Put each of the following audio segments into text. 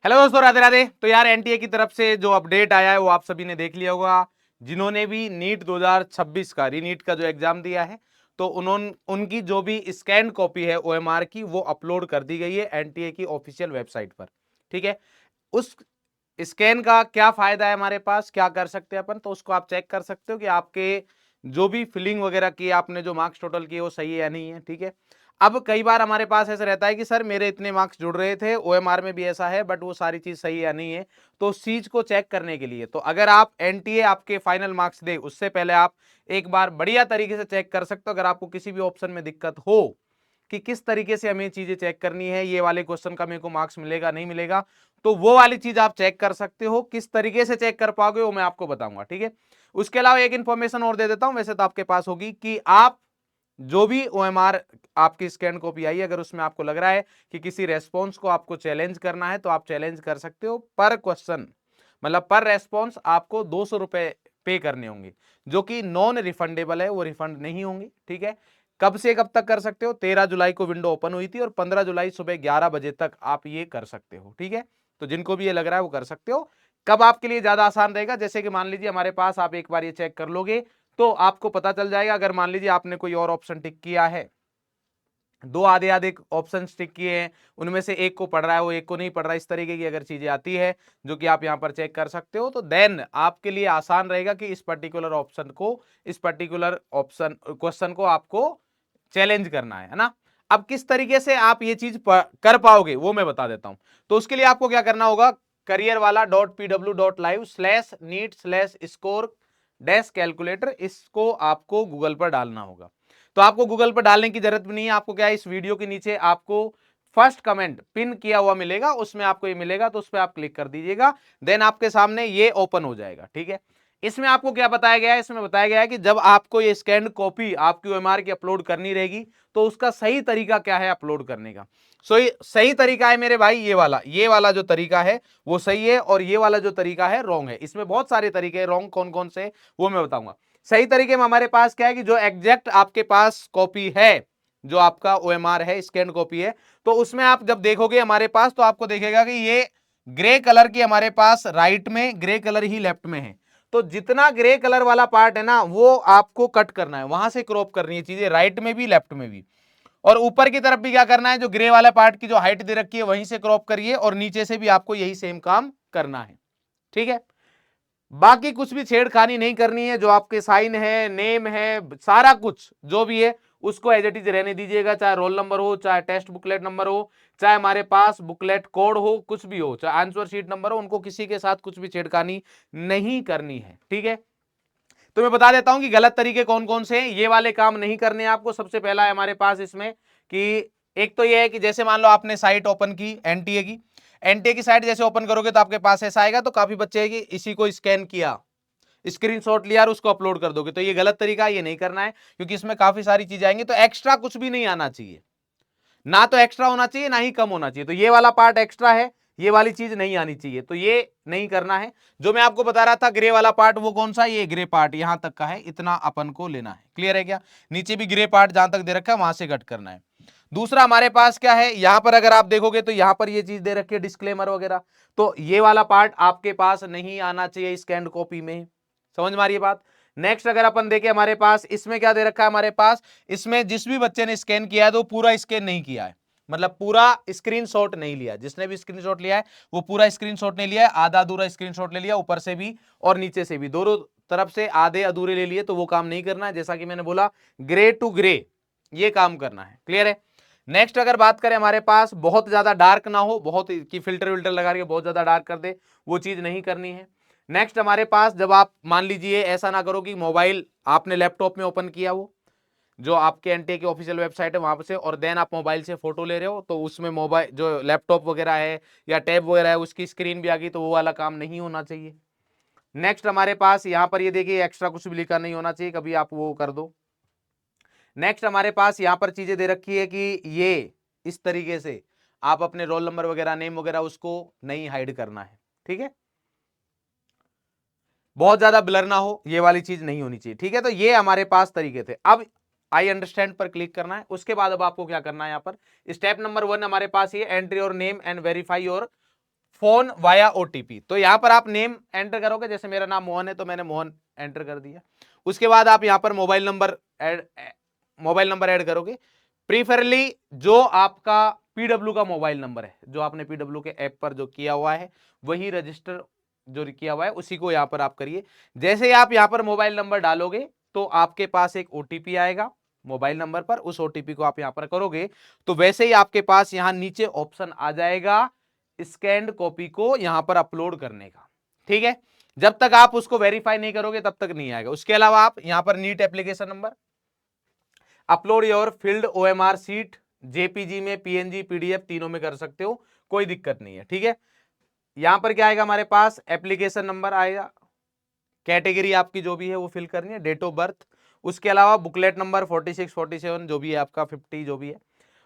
Hello दोस्तों, राधे राधे। तो यार एनटीए की तरफ से जो अपडेट आया है वो आप सभी ने देख लिया होगा। जिन्होंने भी नीट 2026 का रीनीट का जो एग्जाम दिया है तो उनकी जो भी स्कैन कॉपी है ओएमआर की वो अपलोड कर दी गई है एनटीए की ऑफिशियल वेबसाइट पर। ठीक है, उस स्कैन का क्या फायदा है, हमारे पास क्या कर सकते हैं अपन, तो उसको आप चेक कर सकते हो कि आपके जो भी फिलिंग वगैरह की आपने जो मार्क्स टोटल किए वो सही है या नहीं है। ठीक है, अब कई बार हमारे पास ऐसा रहता है कि सर मेरे इतने मार्क्स जुड़ रहे थे, ओएमआर में भी ऐसा है, बट वो सारी चीज सही है या नहीं है। तो उस चीज को चेक करने के लिए तो अगर आप एनटीए आपके फाइनल मार्क्स दे उससे पहले आप एक बार बढ़िया तरीके से चेक कर सकते हो। अगर आपको किसी भी ऑप्शन में दिक्कत हो कि किस तरीके से हमें चीजें चेक करनी है, ये वाले क्वेश्चन का मेरे को मार्क्स मिलेगा नहीं मिलेगा, तो वो वाली चीज आप चेक कर सकते हो। किस तरीके से चेक कर पाओगे वो मैं आपको बताऊंगा। ठीक है, उसके अलावा एक इंफॉर्मेशन और दे देता हूं, वैसे तो आपके पास होगी, कि आप जो भी ओएमआर आपकी स्कैन कॉपी आई, अगर उसमें आपको लग रहा है कि किसी रेस्पॉन्स को आपको चैलेंज करना है तो आप चैलेंज कर सकते हो। पर क्वेश्चन मतलब पर रेस्पॉन्स आपको 200 रुपए पे करने होंगे, जो कि नॉन रिफंडेबल है, वो रिफंड नहीं होंगे। ठीक है, कब से कब तक कर सकते हो? 13 जुलाई को विंडो ओपन हुई थी और 15 जुलाई सुबह 11 बजे तक आप ये कर सकते हो। ठीक है, तो जिनको भी ये लग रहा है वो कर सकते हो। कब आपके लिए ज्यादा आसान रहेगा, जैसे कि मान लीजिए हमारे पास आप एक बार ये चेक कर लोगे तो आपको पता चल जाएगा। अगर मान लीजिए आपने कोई और ऑप्शन टिक किया है, दो आधे आधे ऑप्शन टिक किए हैं, उनमें से एक को पढ़ रहा है वो एक को नहीं पढ़ रहा, इस तरीके की अगर चीजें आती है जो कि आप यहां पर चेक कर सकते हो, तो देन आपके लिए आसान रहेगा कि इस पर्टिकुलर ऑप्शन को, इस पर्टिकुलर ऑप्शन क्वेश्चन को आपको चैलेंज करना है ना। अब किस तरीके से आप ये चीज कर पाओगे वो मैं बता देता हूं। तो उसके लिए आपको क्या करना होगा, करियर वाला .pw.live/neet/score डैश कैलकुलेटर, इसको आपको गूगल पर डालना होगा। तो आपको गूगल पर डालने की जरूरत भी नहीं है, आपको क्या है, इस वीडियो के नीचे आपको फर्स्ट कमेंट पिन किया हुआ मिलेगा, उसमें आपको ये मिलेगा, तो उस पर आप क्लिक कर दीजिएगा। देन आपके सामने ये ओपन हो जाएगा। ठीक है, इसमें आपको क्या बताया गया है, इसमें बताया गया है कि जब आपको ये स्कैन कॉपी आपकी ओएमआर की अपलोड करनी रहेगी तो उसका सही तरीका क्या है अपलोड करने का। सही तरीका है मेरे भाई ये वाला जो तरीका है वो सही है, और ये वाला जो तरीका है रॉन्ग है। इसमें बहुत सारे तरीके हैं, रॉन्ग कौन कौन से वो मैं बताऊंगा। सही तरीके में हमारे पास क्या है कि जो एग्जैक्ट आपके पास कॉपी है, जो आपका ओएमआर है, स्कैन कॉपी है, तो उसमें आप जब देखोगे हमारे पास तो आपको देखेगा कि ये ग्रे कलर की हमारे पास राइट में, ग्रे कलर ही लेफ्ट में है। तो जितना ग्रे कलर वाला पार्ट है ना वो आपको कट करना है, वहां से क्रॉप करनी है चीजें, राइट में भी लेफ्ट में भी। और ऊपर की तरफ भी क्या करना है, जो ग्रे वाला पार्ट की जो हाइट दे रखी है वहीं से क्रॉप करिए, और नीचे से भी आपको यही सेम काम करना है। ठीक है, बाकी कुछ भी छेड़खानी नहीं करनी है। जो आपके साइन है, नेम है, सारा कुछ जो भी है उसको एज इट इज रहने दीजिएगा। चाहे रोल नंबर हो, चाहे टेस्ट बुकलेट नंबर हो, चाहे हमारे पास बुकलेट कोड हो, कुछ भी हो, चाहे आंसर शीट नंबर हो, उनको किसी के साथ कुछ भी छेड़खानी नहीं करनी है। ठीक है, तो मैं बता देता हूं कि गलत तरीके कौन कौन से हैं। ये वाले काम नहीं करने हैं आपको। सबसे पहला है हमारे पास इसमें कि एक तो ये है कि जैसे मान लो आपने साइट ओपन की एनटीए की साइट जैसे ओपन करोगे तो आपके पास ऐसा आएगा। तो काफी बच्चे हैं कि इसी को स्कैन किया, स्क्रीनशॉट लिया और उसको अपलोड कर दोगे, तो ये गलत तरीका है, ये नहीं करना है, क्योंकि इसमें काफी सारी चीजें आएंगी। तो एक्स्ट्रा कुछ भी नहीं आना चाहिए, ना तो एक्स्ट्रा होना चाहिए ना ही कम होना चाहिए। तो ये वाला पार्ट एक्स्ट्रा है, ये वाली चीज नहीं आनी चाहिए, तो ये नहीं करना है। जो मैं आपको बता रहा था ग्रे वाला पार्ट, वो कौन सा, ये ग्रे पार्ट यहां तक का है, इतना अपन को लेना है। क्लियर है क्या? नीचे भी ग्रे पार्ट जहां तक दे रखा है वहां से कट करना है। दूसरा हमारे पास क्या है, यहां पर अगर आप देखोगे तो यहां पर ये चीज दे रखी है डिस्क्लेमर वगैरह, तो ये वाला पार्ट आपके पास नहीं आना चाहिए स्कैन कॉपी में। समझ में आ रही है बात? नेक्स्ट अगर अपन देखें हमारे पास इसमें क्या दे रखा है, हमारे पास इसमें जिस भी बच्चे ने स्कैन किया है तो पूरा स्कैन नहीं किया है, मतलब पूरा स्क्रीनशॉट नहीं लिया। जिसने भी स्क्रीनशॉट लिया है वो पूरा स्क्रीनशॉट नहीं लिया है, आधा अधूरा स्क्रीनशॉट ले लिया, ऊपर से भी और नीचे से भी, दोनों तरफ से आधे अधूरे ले लिए, तो वो काम नहीं करना है। जैसा कि मैंने बोला ग्रे टू ग्रे ये काम करना है। क्लियर है? नेक्स्ट अगर बात करें हमारे पास बहुत ज्यादा डार्क ना हो, बहुत की फिल्टर विल्टर लगा के बहुत ज्यादा डार्क कर दे, वो चीज नहीं करनी है। नेक्स्ट हमारे पास जब आप मान लीजिए ऐसा ना करो कि मोबाइल आपने लैपटॉप में ओपन किया, वो जो आपके एनटीए की ऑफिशियल वेबसाइट है वहां से, और देन आप मोबाइल से फोटो ले रहे हो, तो उसमें मोबाइल जो लैपटॉप वगैरह है या टैब वगैरह है उसकी स्क्रीन भी आ गई, तो वो वाला काम नहीं होना चाहिए। नेक्स्ट हमारे पास यहाँ पर ये देखिए एक्स्ट्रा कुछ भी लिखा नहीं होना चाहिए, कभी आप वो कर दो। नेक्स्ट हमारे पास यहाँ पर चीजें दे रखी है कि ये इस तरीके से आप अपने रोल नंबर वगैरह, नेम वगैरह उसको नहीं हाइड करना है। ठीक है, बहुत ज्यादा ब्लर ना हो, ये वाली चीज नहीं होनी चाहिए। ठीक है, तो ये हमारे पास तरीके थे। अब आई अंडरस्टैंड पर क्लिक करना है। उसके बाद अब आपको क्या करना है, यहाँ पर स्टेप नंबर 1 हमारे पास ये entry your name and verify your phone via OTP. तो यहां पर आप नेम एंटर करोगे, जैसे मेरा नाम मोहन है तो मैंने मोहन एंटर कर दिया। उसके बाद आप यहां पर मोबाइल नंबर ऐड करोगे। प्रीफरली जो आपका पीडब्ल्यू का मोबाइल नंबर है, जो आपने पीडब्ल्यू के ऐप पर जो किया हुआ है वही रजिस्टर जो किया हुआ है उसी को यहां पर आप करिए। जैसे ही आप यहां पर मोबाइल नंबर डालोगे तो आपके पास एक ओटीपी आएगा मोबाइल नंबर पर, उस ओटीपी को आप यहां पर करोगे तो वैसे ही आपके पास यहां नीचे ऑप्शन आ जाएगा स्कैन्ड कॉपी को यहां पर अपलोड करने का। ठीक है, जब तक आप उसको वेरीफाई नहीं करोगे तब तक नहीं आएगा। उसके अलावा आप यहां पर NEET application number, upload your field OMR sheet, JPG में, पीएनजी, पीडीएफ तीनों में कर सकते हो, कोई दिक्कत नहीं है। ठीक है, यहां पर क्या आएगा हमारे पास, एप्लीकेशन नंबर आएगा, कैटेगरी आपकी जो भी है वो फिल करनी है, डेट ऑफ बर्थ, उसके अलावा बुकलेट नंबर 46 47 जो भी है आपका, 50 जो भी है।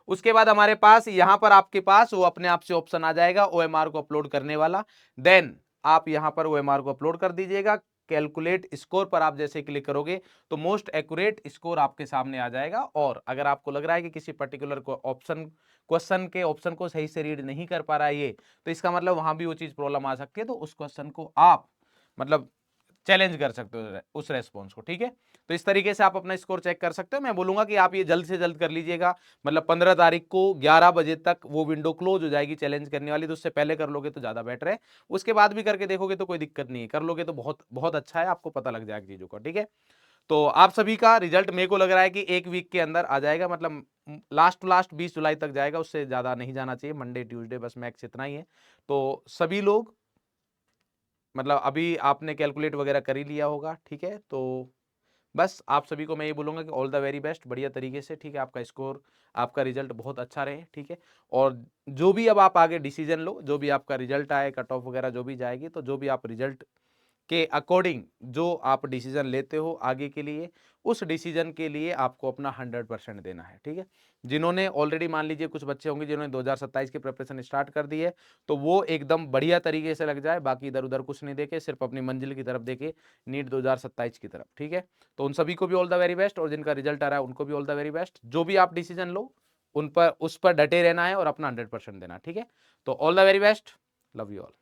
उसके बाद हमारे पास यहां पर आपके पास वो अपने आप से ऑप्शन आ जाएगा ओएमआर को अपलोड करने वाला। देन आप यहां पर ओएमआर को अपलोड कर दीजिएगा। कैलकुलेट स्कोर पर आप जैसे क्लिक करोगे तो मोस्ट एक्यूरेट स्कोर आपके सामने आ जाएगा। और अगर आपको लग रहा है कि किसी पर्टिकुलर को क्वेश्चन के ऑप्शन को सही से रीड नहीं कर पा रहा है ये, तो इसका मतलब वहां भी वो चीज प्रॉब्लम आ सकती है। तो उस क्वेश्चन को आप मतलब चैलेंज कर सकते हो उस रेस्पॉन्स को। ठीक है, तो इस तरीके से आप अपना स्कोर चेक कर सकते हो। मैं बोलूंगा कि आप ये जल्द से जल्द कर लीजिएगा, मतलब 15 तारीख को 11 बजे तक वो विंडो क्लोज हो जाएगी चैलेंज करने वाली, तो उससे पहले कर लोगे तो ज्यादा बेटर है। उसके बाद भी करके देखोगे तो कोई दिक्कत नहीं है, कर लोगे तो बहुत बहुत अच्छा है, आपको पता लग जाएगा चीजों का। ठीक है, तो आप सभी का रिजल्ट मेरे को लग रहा है कि एक वीक के अंदर आ जाएगा, मतलब लास्ट टू लास्ट 20 जुलाई तक जाएगा, उससे ज्यादा नहीं जाना चाहिए, मंडे ट्यूसडे बस मैक्स इतना ही है। तो सभी लोग मतलब अभी आपने कैलकुलेट वगैरह कर ही लिया होगा। ठीक है, तो बस आप सभी को मैं ये बोलूंगा कि ऑल द वेरी बेस्ट, बढ़िया तरीके से। ठीक है, आपका स्कोर, आपका रिजल्ट बहुत अच्छा रहे। ठीक है, और जो भी अब आप आगे डिसीजन लो, जो भी आपका रिजल्ट आए, कट ऑफ वगैरह जो भी जाएगी, तो जो भी आप रिजल्ट के अकॉर्डिंग जो आप डिसीजन लेते हो आगे के लिए, उस डिसीजन के लिए आपको अपना 100% देना है। ठीक है, जिन्होंने ऑलरेडी मान लीजिए कुछ बच्चे होंगे जिन्होंने 2027 की प्रिपरेशन स्टार्ट कर दी है, तो वो एकदम बढ़िया तरीके से लग जाए, बाकी इधर उधर कुछ नहीं देखे, सिर्फ अपनी मंजिल की तरफ देखे, नीट 2027 की तरफ। ठीक है, तो उन सभी को भी ऑल द वेरी बेस्ट, और जिनका रिजल्ट आ रहा है उनको भी ऑल द वेरी बेस्ट। जो भी आप डिसीजन लो उन पर उस पर डटे रहना है और अपना 100% देना। ठीक है, तो all the very best, love you all.